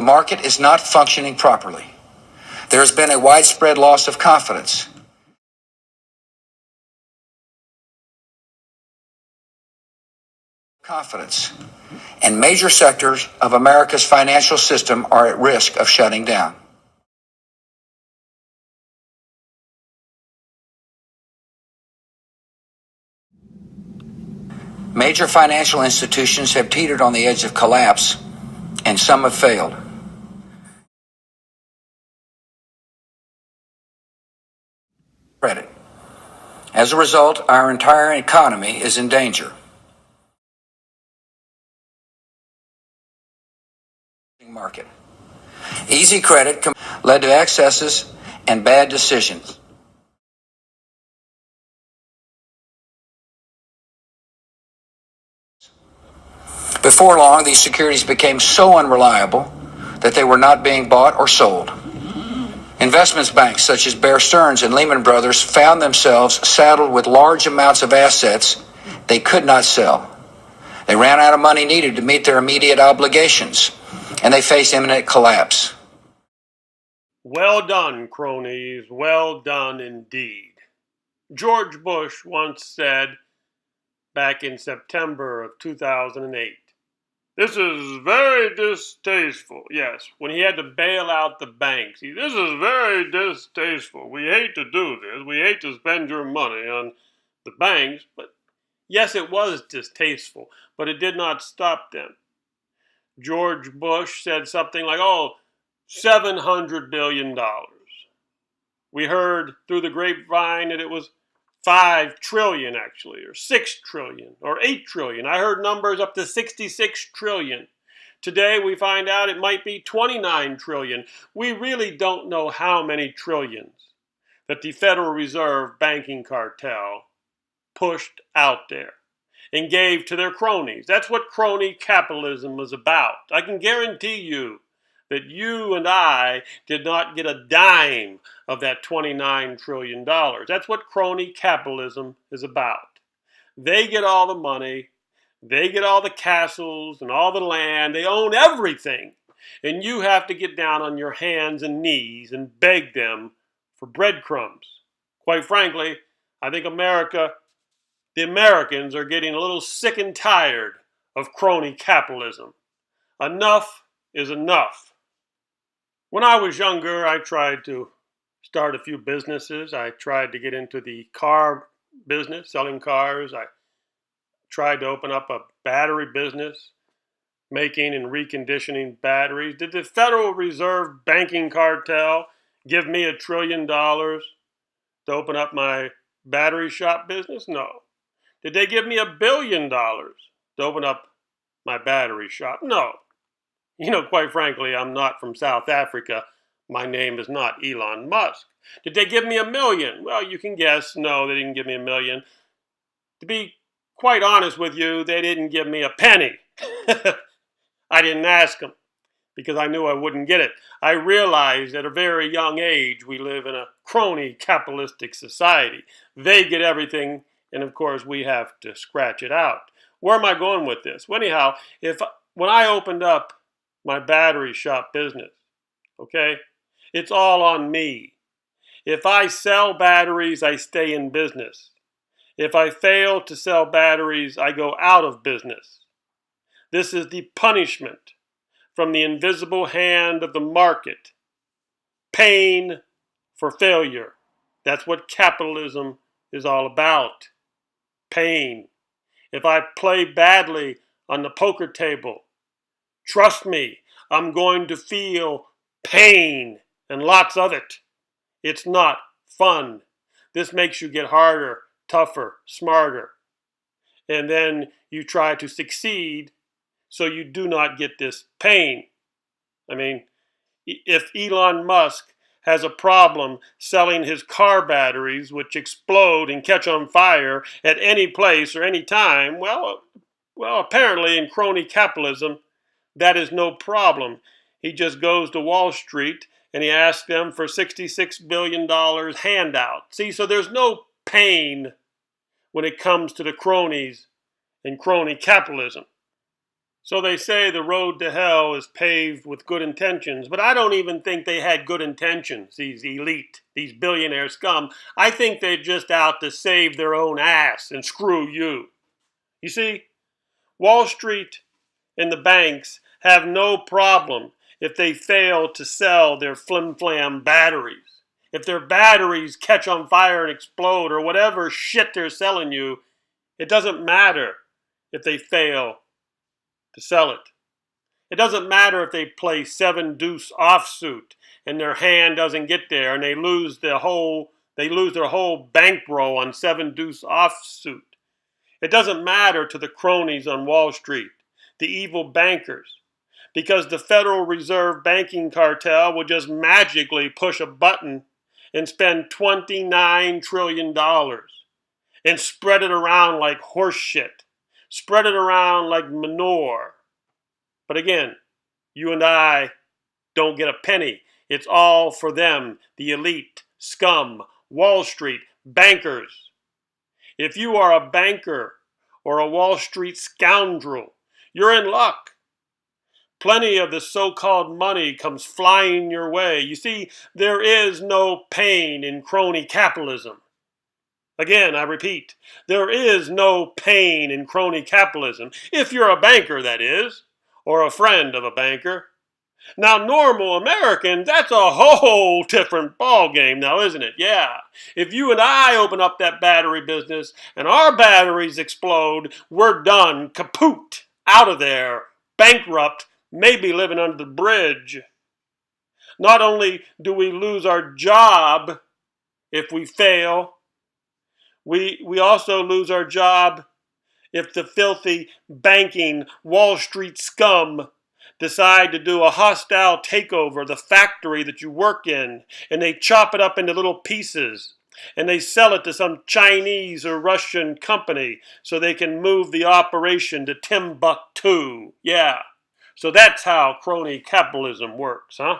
market is not functioning properly. There has been a widespread loss of confidence. And major sectors of America's financial system are at risk of shutting down. Major financial institutions have teetered on the edge of collapse, and some have failed. Credit. As a result, our entire economy is in danger. Market. Easy credit led to excesses and bad decisions. Before long, these securities became so unreliable that they were not being bought or sold. Investment banks such as Bear Stearns and Lehman Brothers found themselves saddled with large amounts of assets they could not sell. They ran out of money needed to meet their immediate obligations, and they faced imminent collapse. Well done, cronies. Well done indeed. George Bush once said back in September of 2008, "This is very distasteful." Yes, when he had to bail out the banks. "This is very distasteful. We hate to do this. We hate to spend your money on the banks." But yes, it was distasteful, but it did not stop them. George Bush said something like, $700 billion. We heard through the grapevine that it was 5 trillion actually, or 6 trillion, or 8 trillion. I heard numbers up to 66 trillion. Today we find out it might be 29 trillion. We really don't know how many trillions that the Federal Reserve banking cartel pushed out there and gave to their cronies. That's what crony capitalism was about. I can guarantee you that you and I did not get a dime of that $29 trillion. That's what crony capitalism is about. They get all the money, they get all the castles and all the land, they own everything, and you have to get down on your hands and knees and beg them for breadcrumbs. Quite frankly, I think the Americans are getting a little sick and tired of crony capitalism. Enough is enough. When I was younger, I tried to start a few businesses. I tried to get into the car business, selling cars. I tried to open up a battery business, making and reconditioning batteries. Did the Federal Reserve banking cartel give me $1 trillion to open up my battery shop business? No. Did they give me $1 billion to open up my battery shop? No. Quite frankly, I'm not from South Africa. My name is not Elon Musk. Did they give me $1 million? Well, you can guess. No, they didn't give me $1 million. To be quite honest with you, they didn't give me a penny. I didn't ask them because I knew I wouldn't get it. I realized at a very young age we live in a crony capitalistic society. They get everything, and of course we have to scratch it out. Where am I going with this? Well, anyhow, when I opened up my battery shop business, okay, it's all on me. If I sell batteries, I stay in business. If I fail to sell batteries, I go out of business. This is the punishment from the invisible hand of the market. Pain for failure. That's what capitalism is all about. Pain. If I play badly on the poker table, trust me, I'm going to feel pain and lots of it. It's not fun. This makes you get harder, tougher, smarter. And then you try to succeed so you do not get this pain. I mean, if Elon Musk has a problem selling his car batteries, which explode and catch on fire at any place or any time, well, apparently in crony capitalism, that is no problem. He just goes to Wall Street and he asks them for $66 billion handout. See, so there's no pain when it comes to the cronies and crony capitalism. So they say the road to hell is paved with good intentions, but I don't even think they had good intentions, these elite, these billionaire scum. I think they're just out to save their own ass and screw you. You see, Wall Street and the banks have no problem if they fail to sell their flim-flam batteries. If their batteries catch on fire and explode or whatever shit they're selling you, it doesn't matter if they fail to sell it. It doesn't matter if they play 7-deuce offsuit and their hand doesn't get there and they lose their whole bankroll on 7-deuce offsuit. It doesn't matter to the cronies on Wall Street, the evil bankers, because the Federal Reserve banking cartel will just magically push a button and spend $29 trillion and spread it around like horse shit, spread it around like manure. But again, you and I don't get a penny. It's all for them, the elite, scum, Wall Street, bankers. If you are a banker or a Wall Street scoundrel, you're in luck. Plenty of the so-called money comes flying your way. You see, there is no pain in crony capitalism. Again, I repeat, there is no pain in crony capitalism. If you're a banker, that is, or a friend of a banker. Now, normal Americans, that's a whole different ballgame now, isn't it? Yeah. If you and I open up that battery business and our batteries explode, we're done, kaput, out of there, bankrupt, maybe living under the bridge. Not only do we lose our job if we fail, we also lose our job if the filthy banking Wall Street scum decide to do a hostile takeover of the factory that you work in, and they chop it up into little pieces, and they sell it to some Chinese or Russian company so they can move the operation to Timbuktu. Yeah. So that's how crony capitalism works, huh?